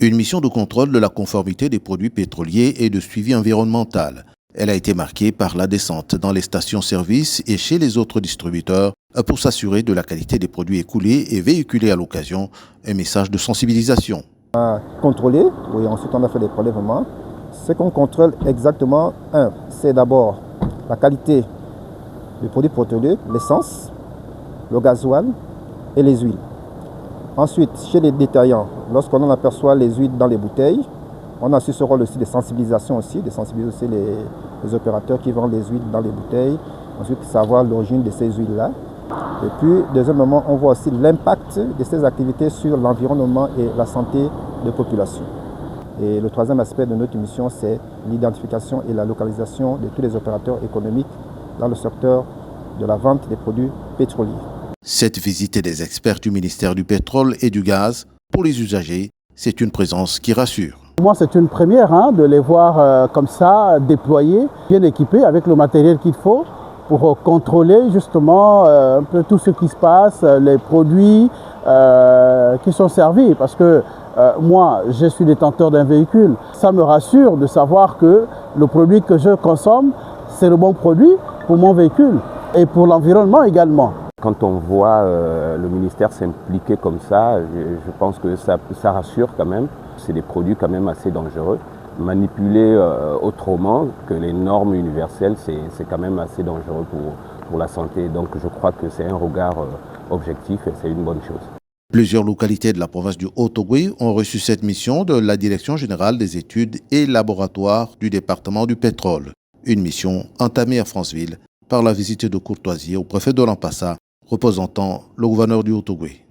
Une mission de contrôle de la conformité des produits pétroliers et de suivi environnemental. Elle a été marquée par la descente dans les stations-service et chez les autres distributeurs pour s'assurer de la qualité des produits écoulés et véhiculer à l'occasion un message de sensibilisation. On a contrôlé, oui, ensuite on a fait des prélèvements. Ce qu'on contrôle exactement, c'est d'abord la qualité du produit pétrolier, l'essence, le gasoil et les huiles. Ensuite, chez les détaillants, lorsqu'on en aperçoit les huiles dans les bouteilles, on a aussi ce rôle aussi de sensibilisation de sensibiliser les opérateurs qui vendent les huiles dans les bouteilles, ensuite savoir l'origine de ces huiles-là. Et puis, deuxièmement, on voit aussi l'impact de ces activités sur l'environnement et la santé des populations. Et le troisième aspect de notre mission, c'est l'identification et la localisation de tous les opérateurs économiques dans le secteur de la vente des produits pétroliers. Cette visite des experts du ministère du Pétrole et du Gaz, pour les usagers, c'est une présence qui rassure. Pour moi, c'est une première de les voir comme ça, déployés, bien équipés avec le matériel qu'il faut pour contrôler justement un peu tout ce qui se passe, les produits qui sont servis. Parce que moi, je suis détenteur d'un véhicule. Ça me rassure de savoir que le produit que je consomme, c'est le bon produit pour mon véhicule et pour l'environnement également. Quand on voit le ministère s'impliquer comme ça, je pense que ça rassure quand même. C'est des produits quand même assez dangereux. Manipuler autrement que les normes universelles, c'est quand même assez dangereux pour la santé. Donc je crois que c'est un regard objectif et c'est une bonne chose. Plusieurs localités de la province du Haut-Ogooué ont reçu cette mission de la Direction générale des études et laboratoires du département du pétrole. Une mission entamée à Franceville par la visite de courtoisie au préfet de Lampassa, représentant le gouverneur du Haut-Ogooué.